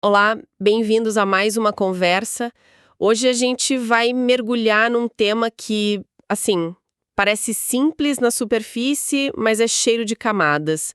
Olá, bem-vindos a mais uma conversa. Hoje a gente vai mergulhar num tema que, assim, parece simples na superfície, mas é cheio de camadas.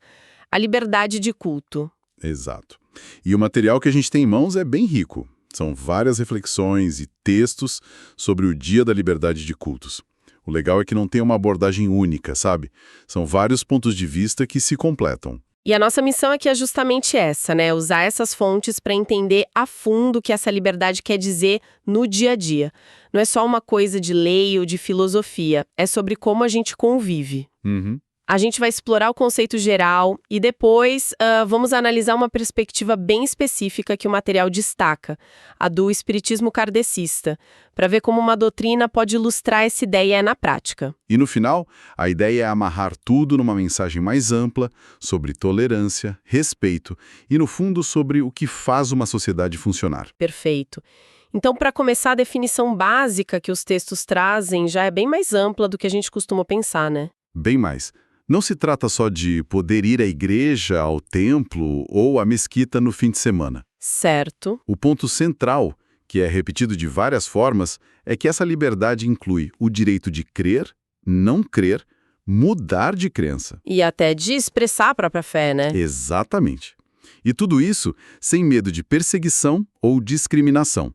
A liberdade de culto. Exato. E o material que a gente tem em mãos é bem rico. São várias reflexões e textos sobre o Dia da Liberdade de Cultos. O legal é que não tem uma abordagem única, sabe? São vários pontos de vista que se completam. E a nossa missão aqui é justamente essa, né? Usar essas fontes para entender a fundo o que essa liberdade quer dizer no dia a dia. Não é só uma coisa de lei ou de filosofia, é sobre como a gente convive. Uhum. A gente vai explorar o conceito geral e depois vamos analisar uma perspectiva bem específica que o material destaca, a do espiritismo kardecista, para ver como uma doutrina pode ilustrar essa ideia na prática. E no final, a ideia é amarrar tudo numa mensagem mais ampla sobre tolerância, respeito e, no fundo, sobre o que faz uma sociedade funcionar. Perfeito. Então, para começar, a definição básica que os textos trazem já é bem mais ampla do que a gente costuma pensar, né? Bem mais. Não se trata só de poder ir à igreja, ao templo ou à mesquita no fim de semana. Certo. O ponto central, que é repetido de várias formas, é que essa liberdade inclui o direito de crer, não crer, mudar de crença. E até de expressar a própria fé, né? Exatamente. E tudo isso sem medo de perseguição ou discriminação.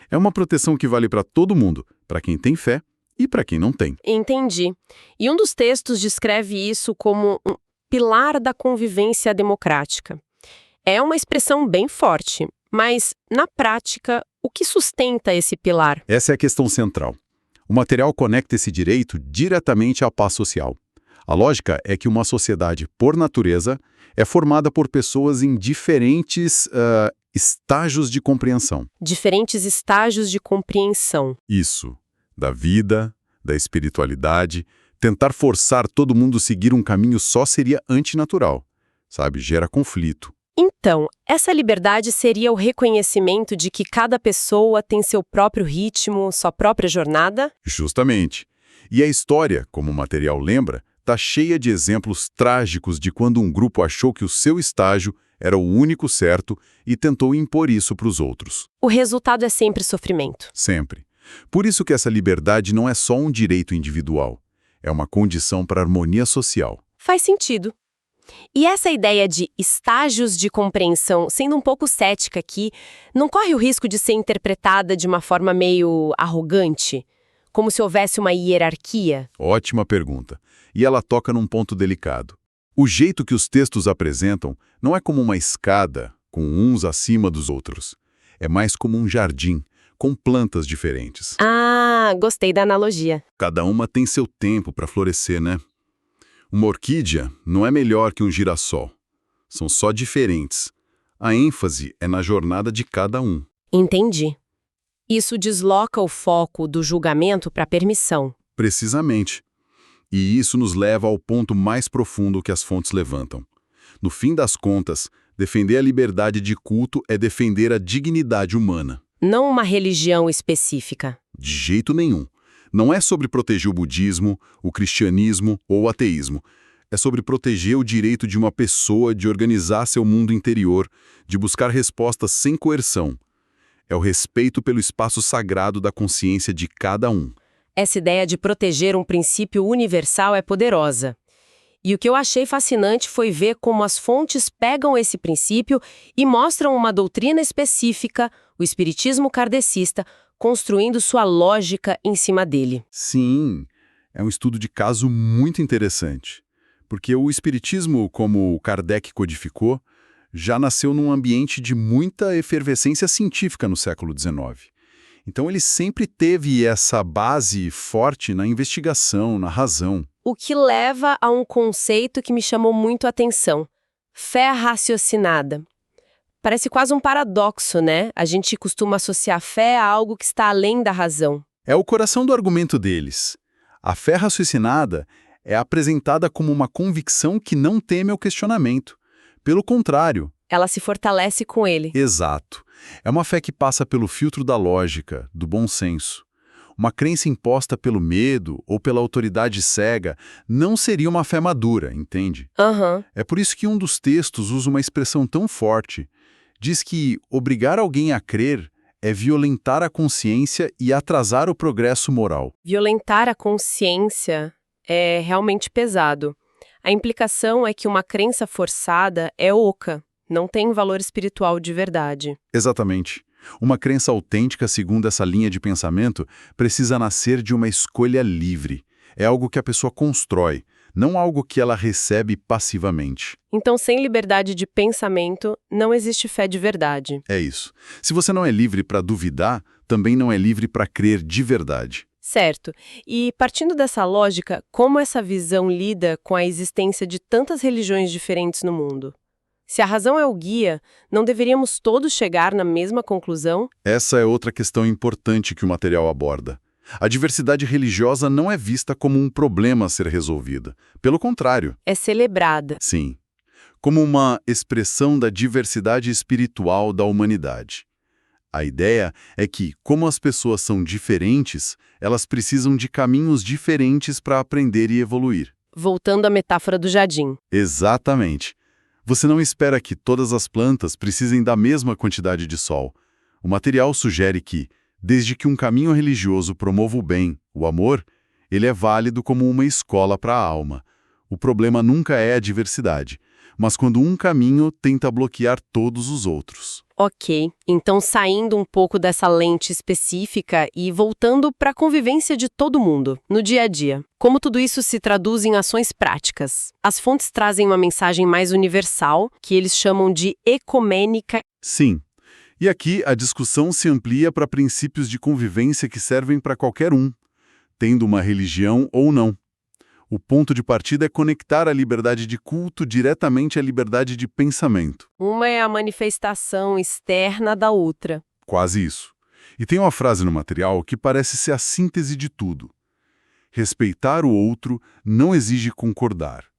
É uma proteção que vale para todo mundo, para quem tem fé e para quem não tem. Entendi. E um dos textos descreve isso como um pilar da convivência democrática. É uma expressão bem forte, mas, na prática, o que sustenta esse pilar? Essa é a questão central. O material conecta esse direito diretamente à paz social. A lógica é que uma sociedade, por natureza, é formada por pessoas em diferentes estágios de compreensão. Diferentes estágios de compreensão. Isso. Da vida, da espiritualidade. Tentar forçar todo mundo a seguir um caminho só seria antinatural. Sabe? Gera conflito. Então, essa liberdade seria o reconhecimento de que cada pessoa tem seu próprio ritmo, sua própria jornada? Justamente. E a história, como o material lembra, está cheia de exemplos trágicos de quando um grupo achou que o seu estágio era o único certo e tentou impor isso para os outros. O resultado é sempre sofrimento. Sempre. Por isso que essa liberdade não é só um direito individual. É uma condição para a harmonia social. Faz sentido. E essa ideia de estágios de compreensão, sendo um pouco cética aqui, não corre o risco de ser interpretada de uma forma meio arrogante? Como se houvesse uma hierarquia? Ótima pergunta. E ela toca num ponto delicado. O jeito que os textos apresentam não é como uma escada, com uns acima dos outros. É mais como um jardim, com plantas diferentes. Ah, gostei da analogia. Cada uma tem seu tempo para florescer, né? Uma orquídea não é melhor que um girassol. São só diferentes. A ênfase é na jornada de cada um. Entendi. Isso desloca o foco do julgamento para a permissão. Precisamente. E isso nos leva ao ponto mais profundo que as fontes levantam. No fim das contas, defender a liberdade de culto é defender a dignidade humana. Não uma religião específica. De jeito nenhum. Não é sobre proteger o budismo, o cristianismo ou o ateísmo. É sobre proteger o direito de uma pessoa de organizar seu mundo interior, de buscar respostas sem coerção. É o respeito pelo espaço sagrado da consciência de cada um. Essa ideia de proteger um princípio universal é poderosa. E o que eu achei fascinante foi ver como as fontes pegam esse princípio e mostram uma doutrina específica, o espiritismo kardecista, construindo sua lógica em cima dele. Sim, é um estudo de caso muito interessante. Porque o espiritismo, como o Kardec codificou, já nasceu num ambiente de muita efervescência científica no século XIX. Então ele sempre teve essa base forte na investigação, na razão. O que leva a um conceito que me chamou muito a atenção: fé raciocinada. Parece quase um paradoxo, né? A gente costuma associar fé a algo que está além da razão. É o coração do argumento deles. A fé raciocinada é apresentada como uma convicção que não teme ao questionamento. Pelo contrário. Ela se fortalece com ele. Exato. É uma fé que passa pelo filtro da lógica, do bom senso. Uma crença imposta pelo medo ou pela autoridade cega não seria uma fé madura, entende? Aham. É por isso que um dos textos usa uma expressão tão forte, Diz que obrigar alguém a crer é violentar a consciência e atrasar o progresso moral. Violentar a consciência é realmente pesado. A implicação é que uma crença forçada é oca, não tem valor espiritual de verdade. Exatamente. Uma crença autêntica, segundo essa linha de pensamento, precisa nascer de uma escolha livre. É algo que a pessoa constrói, não algo que ela recebe passivamente. Então, sem liberdade de pensamento, não existe fé de verdade. É isso. Se você não é livre para duvidar, também não é livre para crer de verdade. Certo. E partindo dessa lógica, como essa visão lida com a existência de tantas religiões diferentes no mundo? Se a razão é o guia, não deveríamos todos chegar na mesma conclusão? Essa é outra questão importante que o material aborda. A diversidade religiosa não é vista como um problema a ser resolvido. Pelo contrário. É celebrada. Sim. Como uma expressão da diversidade espiritual da humanidade. A ideia é que, como as pessoas são diferentes, elas precisam de caminhos diferentes para aprender e evoluir. Voltando à metáfora do jardim. Exatamente. Você não espera que todas as plantas precisem da mesma quantidade de sol. O material sugere que, desde que um caminho religioso promova o bem, o amor, ele é válido como uma escola para a alma. O problema nunca é a diversidade, mas quando um caminho tenta bloquear todos os outros. Ok, então saindo um pouco dessa lente específica e voltando para a convivência de todo mundo, no dia a dia. Como tudo isso se traduz em ações práticas? As fontes trazem uma mensagem mais universal, que eles chamam de ecumênica. Sim. E aqui a discussão se amplia para princípios de convivência que servem para qualquer um, tendo uma religião ou não. O ponto de partida é conectar a liberdade de culto diretamente à liberdade de pensamento. Uma é a manifestação externa da outra. Quase isso. E tem uma frase no material que parece ser a síntese de tudo. Respeitar o outro não exige concordar.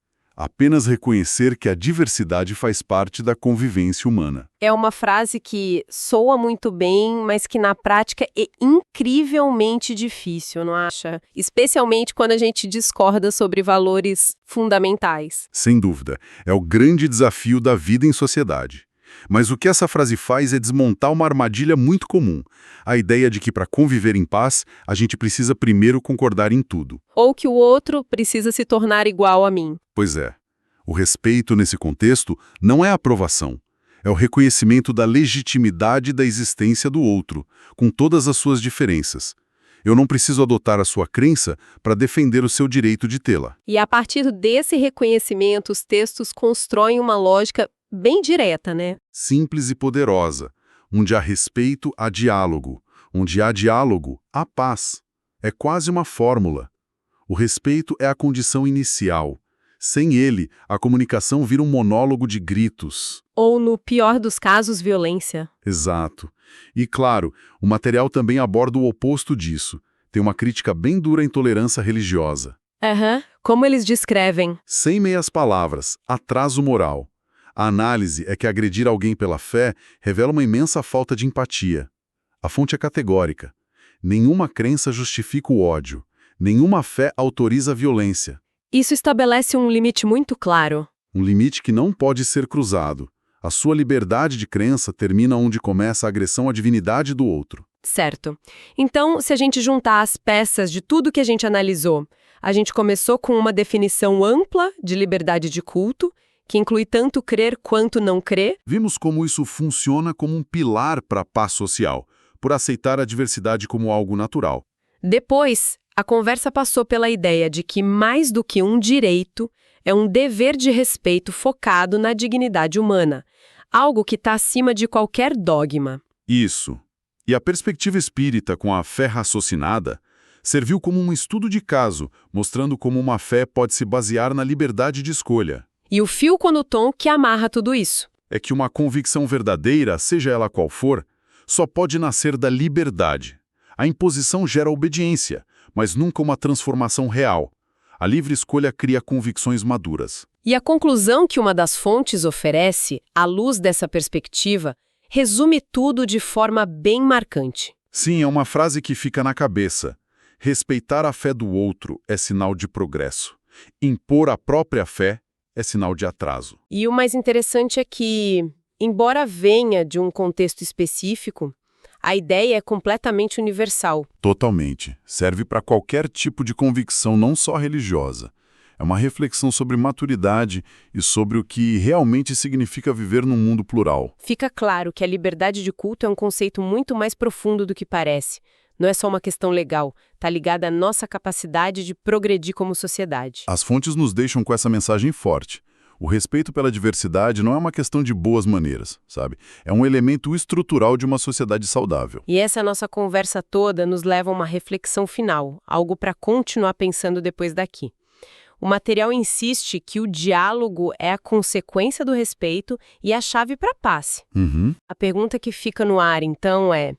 Apenas reconhecer que a diversidade faz parte da convivência humana. É uma frase que soa muito bem, mas que na prática é incrivelmente difícil, não acha? Especialmente quando a gente discorda sobre valores fundamentais. Sem dúvida, é o grande desafio da vida em sociedade. Mas o que essa frase faz é desmontar uma armadilha muito comum. A ideia de que para conviver em paz, a gente precisa primeiro concordar em tudo. Ou que o outro precisa se tornar igual a mim. Pois é. O respeito nesse contexto não é aprovação. É o reconhecimento da legitimidade da existência do outro, com todas as suas diferenças. Eu não preciso adotar a sua crença para defender o seu direito de tê-la. E a partir desse reconhecimento, os textos constroem uma lógica bem direta, né? Simples e poderosa. Onde há respeito, há diálogo. Onde há diálogo, há paz. É quase uma fórmula. O respeito é a condição inicial. Sem ele, a comunicação vira um monólogo de gritos. Ou, no pior dos casos, violência. Exato. E, claro, o material também aborda o oposto disso. Tem uma crítica bem dura à intolerância religiosa. Como eles descrevem? Sem meias palavras, atraso moral. A análise é que agredir alguém pela fé revela uma imensa falta de empatia. A fonte é categórica. Nenhuma crença justifica o ódio. Nenhuma fé autoriza a violência. Isso estabelece um limite muito claro. Um limite que não pode ser cruzado. A sua liberdade de crença termina onde começa a agressão à divindade do outro. Certo. Então, se a gente juntar as peças de tudo que a gente analisou, a gente começou com uma definição ampla de liberdade de culto, que inclui tanto crer quanto não crer. Vimos como isso funciona como um pilar para a paz social, por aceitar a diversidade como algo natural. Depois, a conversa passou pela ideia de que mais do que um direito, é um dever de respeito focado na dignidade humana, algo que está acima de qualquer dogma. Isso. E a perspectiva espírita com a fé raciocinada serviu como um estudo de caso, mostrando como uma fé pode se basear na liberdade de escolha. E o fio condutor que amarra tudo isso. É que uma convicção verdadeira, seja ela qual for, só pode nascer da liberdade. A imposição gera obediência, mas nunca uma transformação real. A livre escolha cria convicções maduras. E a conclusão que uma das fontes oferece, à luz dessa perspectiva, resume tudo de forma bem marcante. Sim, é uma frase que fica na cabeça. Respeitar a fé do outro é sinal de progresso. Impor a própria fé é sinal de atraso. E o mais interessante é que Embora venha de um contexto específico, a ideia é completamente universal. Totalmente. Serve para qualquer tipo de convicção, não só religiosa. É uma reflexão sobre maturidade e sobre o que realmente significa viver num mundo plural. Fica claro que a liberdade de culto é um conceito muito mais profundo do que parece. Não é só uma questão legal, está ligada à nossa capacidade de progredir como sociedade. As fontes nos deixam com essa mensagem forte. O respeito pela diversidade não é uma questão de boas maneiras, sabe? É um elemento estrutural de uma sociedade saudável. E essa nossa conversa toda nos leva a uma reflexão final, algo para continuar pensando depois daqui. O material insiste que o diálogo é a consequência do respeito e a chave para a paz. Uhum. A pergunta que fica no ar, então, é: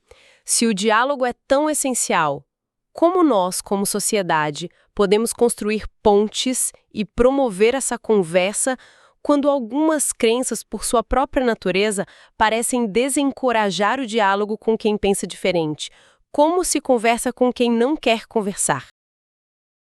se o diálogo é tão essencial, como nós, como sociedade, podemos construir pontes e promover essa conversa quando algumas crenças, por sua própria natureza, parecem desencorajar o diálogo com quem pensa diferente? Como se conversa com quem não quer conversar?